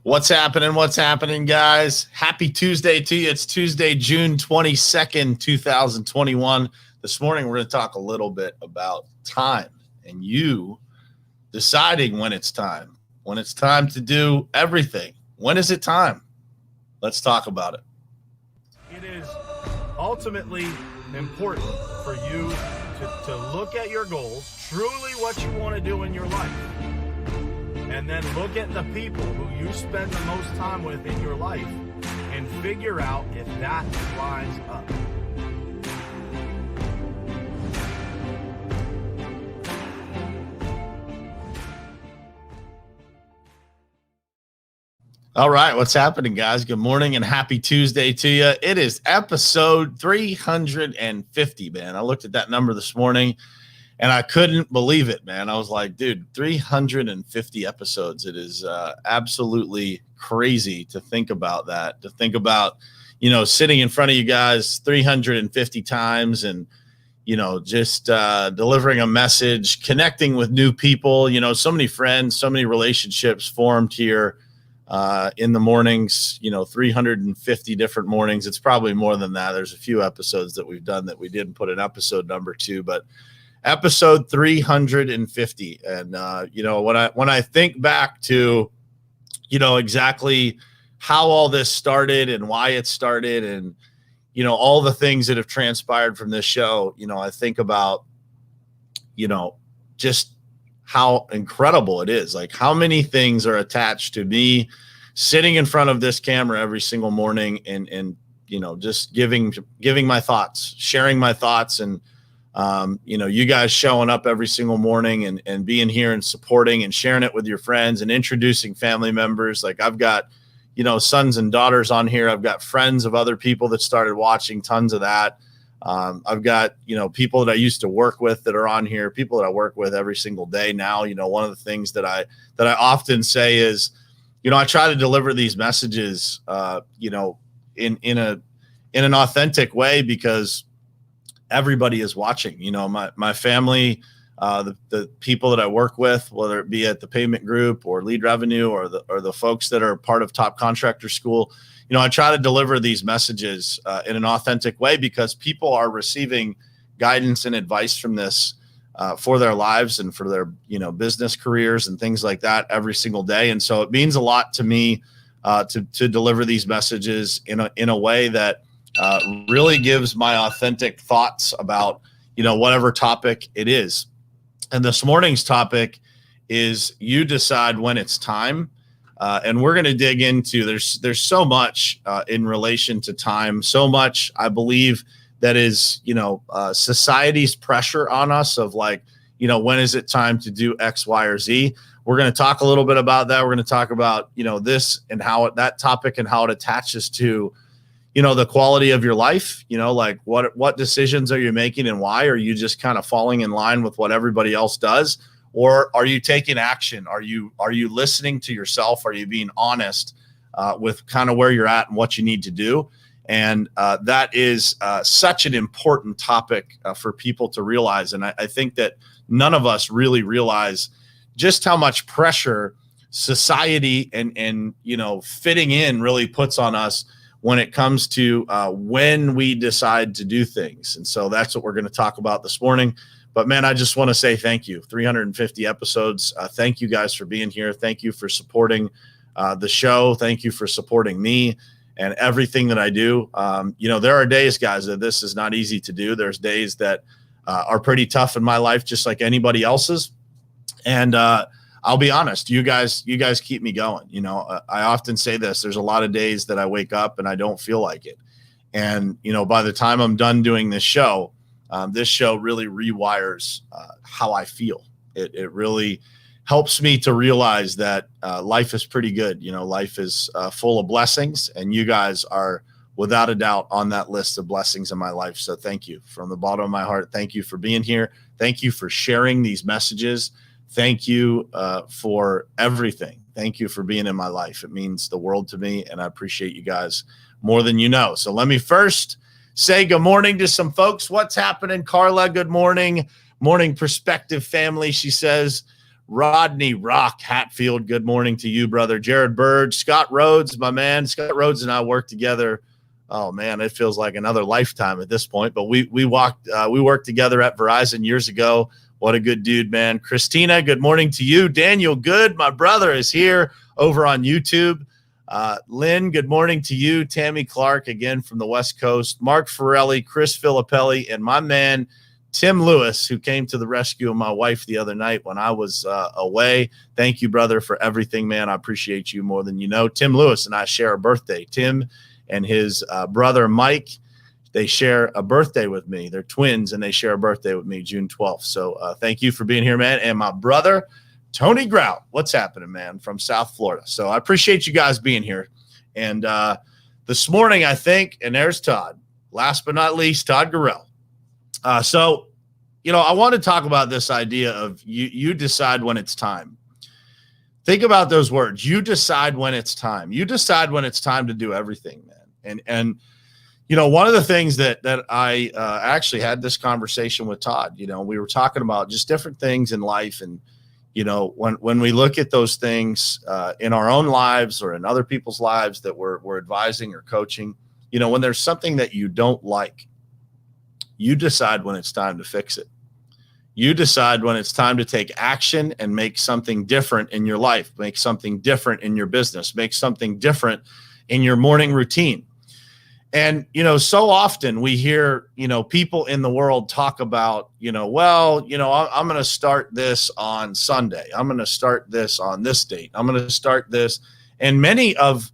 What's happening? What's happening, guys? Happy Tuesday to you. It's Tuesday, June 22nd, 2021. This morning, we're going to talk a little bit about time and you deciding when it's time to do everything. When is it time? Let's talk about it. It is ultimately important for you to look at your goals, truly what you want to do in your life. And then look at the people who you spend the most time with in your life and figure out if that lines up. All right, what's happening, guys? Good morning and happy Tuesday to you. It is episode 350, man. I looked at that number this morning and I couldn't believe it, man. I was like, dude, 350 episodes. It is absolutely crazy to think about that, sitting in front of you guys 350 times and, just delivering a message, connecting with new people, so many friends, so many relationships formed here in the mornings, 350 different mornings. It's probably more than that. There's a few episodes that we've done that we didn't put an episode number to, but episode 350. And, when I think back to, exactly how all this started and why it started and, all the things that have transpired from this show, I think about, just how incredible it is. Like how many things are attached to me sitting in front of this camera every single morning and just giving my thoughts, sharing my thoughts and, you guys showing up every single morning and being here and supporting and sharing it with your friends and introducing family members. Like I've got, sons and daughters on here. I've got friends of other people that started watching, tons of that. I've got, people that I used to work with that are on here, people that I work with every single day now. One of the things that I often say is, I try to deliver these messages, in an authentic way because everybody is watching. My family, the people that I work with, whether it be at the payment group or lead revenue or the folks that are part of Top Contractor School, I try to deliver these messages in an authentic way because people are receiving guidance and advice from this for their lives and for their, business careers and things like that every single day. And so it means a lot to me to deliver these messages in a way that really gives my authentic thoughts about, whatever topic it is. And this morning's topic is you decide when it's time. And we're going to dig into, there's so much in relation to time, so much I believe that is, society's pressure on us of like, when is it time to do X, Y, or Z? We're going to talk a little bit about that. We're going to talk about, this and how that topic and how it attaches to, the quality of your life, like what decisions are you making and why? Are you just kind of falling in line with what everybody else does? Or are you taking action? Are you listening to yourself? Are you being honest with kind of where you're at and what you need to do? And that is such an important topic for people to realize. And I think that none of us really realize just how much pressure society and fitting in really puts on us when it comes to when we decide to do things. And so that's what we're going to talk about this morning. But man, I just want to say thank you. 350 episodes. Thank you guys for being here. Thank you for supporting the show. Thank you for supporting me and everything that I do. There are days, guys, that this is not easy to do. There's days that are pretty tough in my life, just like anybody else's. And I'll be honest, you guys keep me going. I often say this, there's a lot of days that I wake up and I don't feel like it. And, by the time I'm done doing this show really rewires how I feel. It really helps me to realize that life is pretty good. Life is full of blessings, and you guys are without a doubt on that list of blessings in my life. So thank you from the bottom of my heart. Thank you for being here. Thank you for sharing these messages. Thank you for everything. Thank you for being in my life. It means the world to me, and I appreciate you guys more than you know. So let me first say good morning to some folks. What's happening, Carla? Good morning. Morning Perspective family, she says. Rodney Rock Hatfield, good morning to you, brother. Jared Bird, Scott Rhodes, my man. Scott Rhodes and I worked together. Oh man, it feels like another lifetime at this point. But we worked together at Verizon years ago. What a good dude, man. Christina, good morning to you. Daniel Good, my brother, is here over on YouTube. Lynn, good morning to you. Tammy Clark, again from the West Coast. Mark Forelli, Chris Filippelli, and my man, Tim Lewis, who came to the rescue of my wife the other night when I was away. Thank you, brother, for everything, man. I appreciate you more than you know. Tim Lewis and I share a birthday. Tim and his brother, Mike, they share a birthday with me. They're twins, and they share a birthday with me, June 12th. So thank you for being here, man. And my brother, Tony Grout. What's happening, man, from South Florida. So I appreciate you guys being here. And this morning, I think, and there's Todd. Last but not least, Todd Gorell. So, I want to talk about this idea of you decide when it's time. Think about those words. You decide when it's time. You decide when it's time to do everything, man. And one of the things that I actually had this conversation with Todd, we were talking about just different things in life. And, when we look at those things in our own lives or in other people's lives that we're advising or coaching, when there's something that you don't like, you decide when it's time to fix it. You decide when it's time to take action and make something different in your life, make something different in your business, make something different in your morning routine. And, so often we hear, people in the world talk about, I'm going to start this on Sunday. I'm going to start this on this date. I'm going to start this. And many of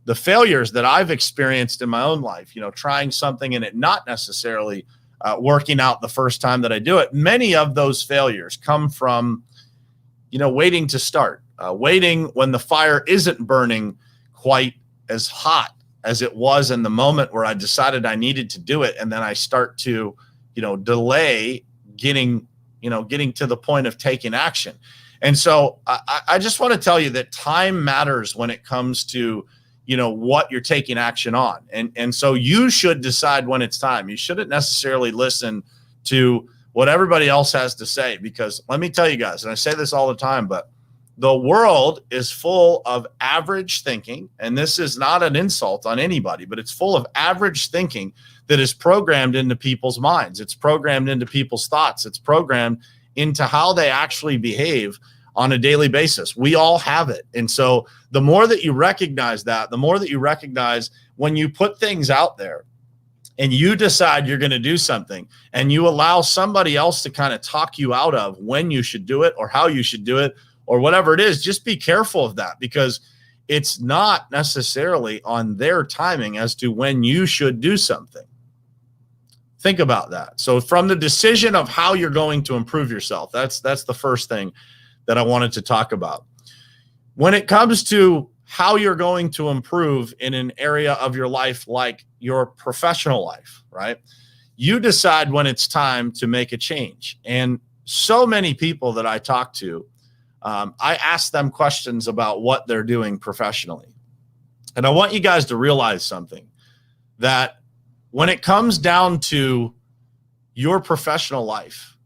the failures that I've experienced in my own life, trying something and it not necessarily working out the first time that I do it. Many of those failures come from, waiting to start, waiting when the fire isn't burning quite as hot as it was in the moment where I decided I needed to do it. And then I start to, delay getting to the point of taking action. And so I just want to tell you that time matters when it comes to, what you're taking action on. And so you should decide when it's time. You shouldn't necessarily listen to what everybody else has to say, because let me tell you guys, and I say this all the time, but the world is full of average thinking. And this is not an insult on anybody, but it's full of average thinking that is programmed into people's minds. It's programmed into people's thoughts. It's programmed into how they actually behave on a daily basis. We all have it. And so the more that you recognize that, the more that you recognize when you put things out there and you decide you're going to do something and you allow somebody else to kind of talk you out of when you should do it or how you should do it or whatever it is, just be careful of that, because it's not necessarily on their timing as to when you should do something. Think about that. So from the decision of how you're going to improve yourself, that's the first thing that I wanted to talk about. When it comes to how you're going to improve in an area of your life, like your professional life, right? You decide when it's time to make a change. And so many people that I talk to, I ask them questions about what they're doing professionally. And I want you guys to realize something, that when it comes down to your professional life,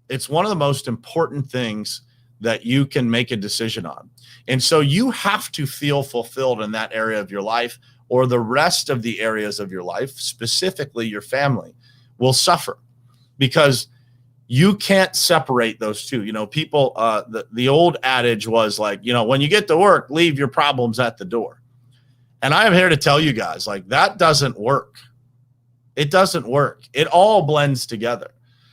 it's one of the most important things that you can make a decision on. And so you have to feel fulfilled in that area of your life, or the rest of the areas of your life, specifically your family, will suffer, because you can't separate those two. People, the old adage was like, when you get to work, leave your problems at the door. And I am here to tell you guys, like, that doesn't work. It doesn't work. It all blends together.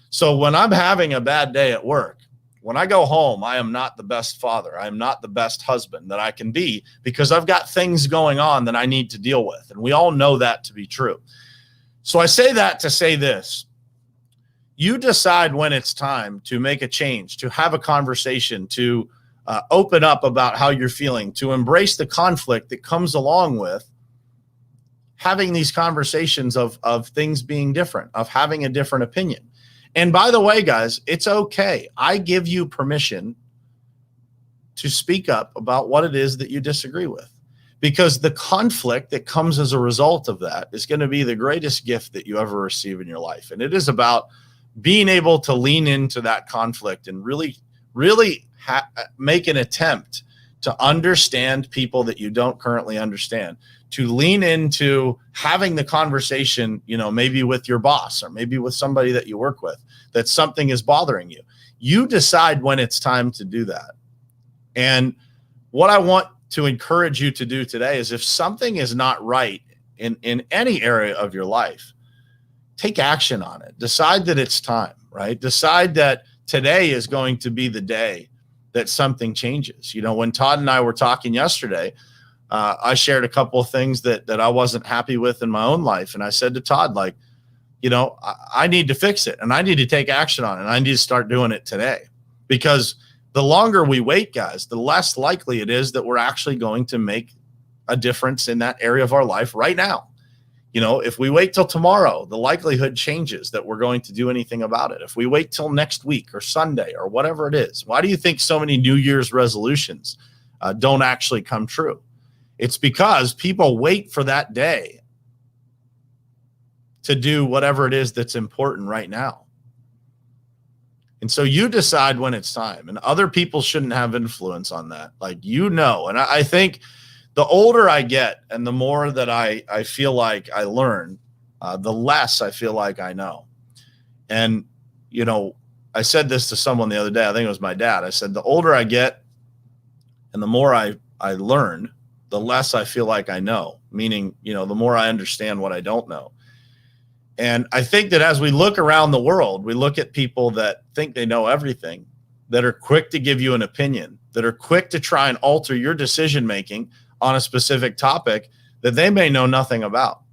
So when I'm having a bad day at work, when I go home, I am not the best father. I am not the best husband that I can be, because I've got things going on that I need to deal with. And we all know that to be true. So I say that to say this. You decide when it's time to make a change, to have a conversation, to open up about how you're feeling, to embrace the conflict that comes along with having these conversations of things being different, of having a different opinion. And by the way, guys, it's okay. I give you permission to speak up about what it is that you disagree with, because the conflict that comes as a result of that is going to be the greatest gift that you ever receive in your life. And it is about being able to lean into that conflict and really really make an attempt to understand people that you don't currently understand, to lean into having the conversation, maybe with your boss or maybe with somebody that you work with, that something is bothering you. You decide when it's time to do that. And what I want to encourage you to do today is, if something is not right in any area of your life, take action on it. Decide that it's time, right? Decide that today is going to be the day that something changes. When Todd and I were talking yesterday, I shared a couple of things that I wasn't happy with in my own life. And I said to Todd, I need to fix it, and I need to take action on it. And I need to start doing it today, because the longer we wait, guys, the less likely it is that we're actually going to make a difference in that area of our life right now. If we wait till tomorrow, the likelihood changes that we're going to do anything about it. If we wait till next week or Sunday or whatever it is, why do you think so many New Year's resolutions don't actually come true? It's because people wait for that day to do whatever it is that's important right now. And so you decide when it's time, and other people shouldn't have influence on that. And I think the older I get and the more that I feel like I learn, the less I feel like I know. And, I said this to someone the other day, I think it was my dad. I said, the older I get and the more I learn, the less I feel like I know, meaning, the more I understand what I don't know. And I think that as we look around the world, we look at people that think they know everything, that are quick to give you an opinion, that are quick to try and alter your decision-making on a specific topic that they may know nothing about.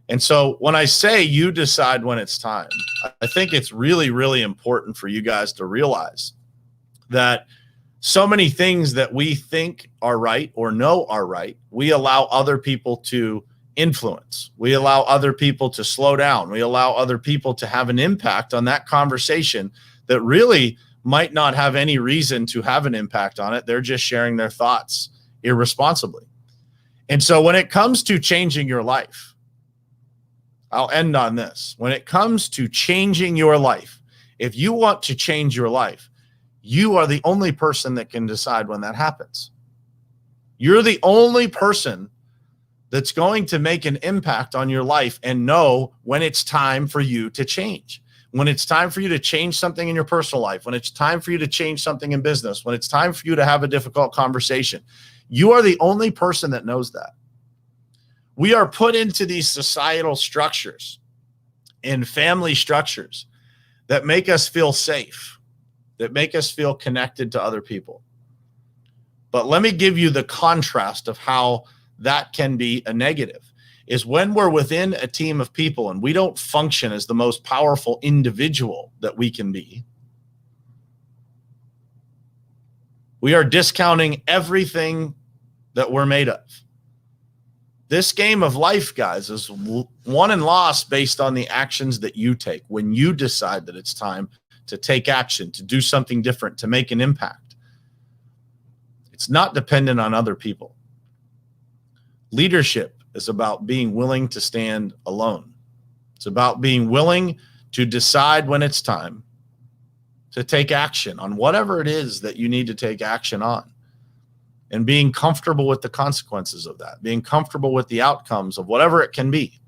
And so when I say you decide when it's time, I think it's really, really important for you guys to realize that so many things that we think are right or know are right, we allow other people to influence. We allow other people to slow down. We allow other people to have an impact on that conversation that really might not have any reason to have an impact on it. They're just sharing their thoughts irresponsibly. And so when it comes to changing your life, I'll end on this. When it comes to changing your life, if you want to change your life, you are the only person that can decide when that happens. You're the only person that's going to make an impact on your life and know when it's time for you to change. When it's time for you to change something in your personal life, when it's time for you to change something in business, when it's time for you to have a difficult conversation, you are the only person that knows that. We are put into these societal structures and family structures that make us feel safe, that make us feel connected to other people. But let me give you the contrast of how that can be a negative, is when we're within a team of people and we don't function as the most powerful individual that we can be. We are discounting everything that we're made of. This game of life, guys, is won and lost based on the actions that you take when you decide that it's time to take action, to do something different, to make an impact. It's not dependent on other people. Leadership is about being willing to stand alone. It's about being willing to decide when it's time to take action on whatever it is that you need to take action on, and being comfortable with the consequences of that, being comfortable with the outcomes of whatever it can be.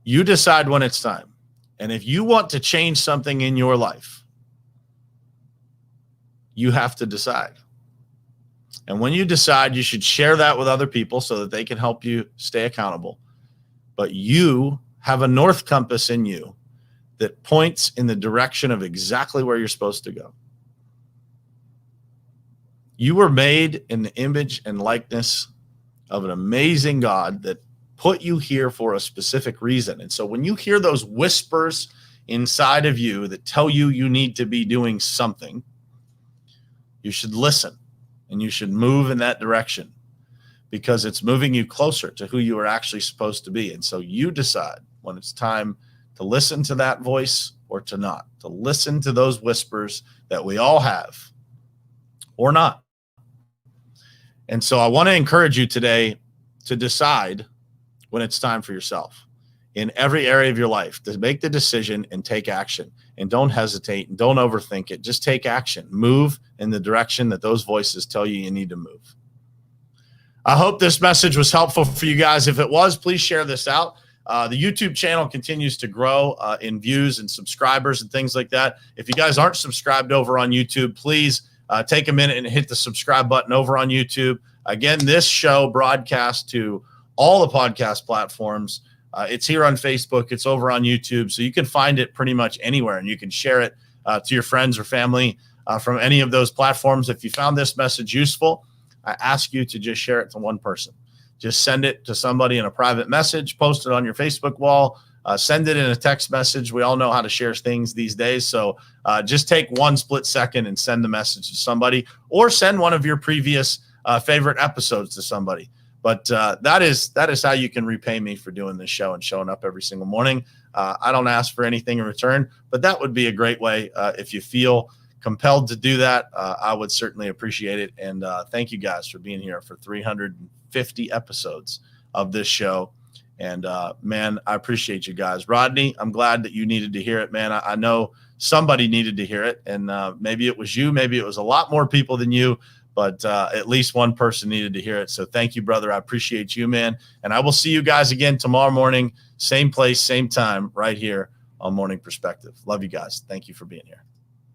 You decide when it's time. And if you want to change something in your life, you have to decide. And when you decide, you should share that with other people so that they can help you stay accountable. But you have a north compass in you that points in the direction of exactly where you're supposed to go. You were made in the image and likeness of an amazing God that put you here for a specific reason. And so when you hear those whispers inside of you that tell you you need to be doing something, you should listen. And you should move in that direction, because it's moving you closer to who you are actually supposed to be. And so you decide when it's time to listen to that voice or to not, to listen to those whispers that we all have or not. And so I want to encourage you today to decide when it's time for yourself. in every area of your life to make the decision and take action, and don't hesitate and don't overthink it. Just take action, move in the direction that those voices tell you you need to move. I hope this message was helpful for you guys. If it was, please share this out. The YouTube channel continues to grow in views and subscribers and things like that. If you guys aren't subscribed over on YouTube, please take a minute and hit the subscribe button over on YouTube. Again, this show broadcasts to all the podcast platforms. It's here on Facebook. It's over on YouTube. So you can find it pretty much anywhere, and you can share it to your friends or family from any of those platforms. If you found this message useful, I ask you to just share it to one person. Just send it to somebody in a private message, post it on your Facebook wall, send it in a text message. We all know how to share things these days. So just take 1 split second and send the message to somebody, or send one of your previous favorite episodes to somebody. But that is how you can repay me for doing this show and showing up every single morning. I don't ask for anything in return, but that would be a great way. If you feel compelled to do that, I would certainly appreciate it. And thank you guys for being here for 350 episodes of this show. And man, I appreciate you guys. Rodney, I'm glad that you needed to hear it, man. I know somebody needed to hear it, and maybe it was you, maybe it was a lot more people than you, but at least one person needed to hear it. So thank you, brother. I appreciate you, man. And I will see you guys again tomorrow morning, same place, same time, right here on Morning Perspective. Love you guys. Thank you for being here.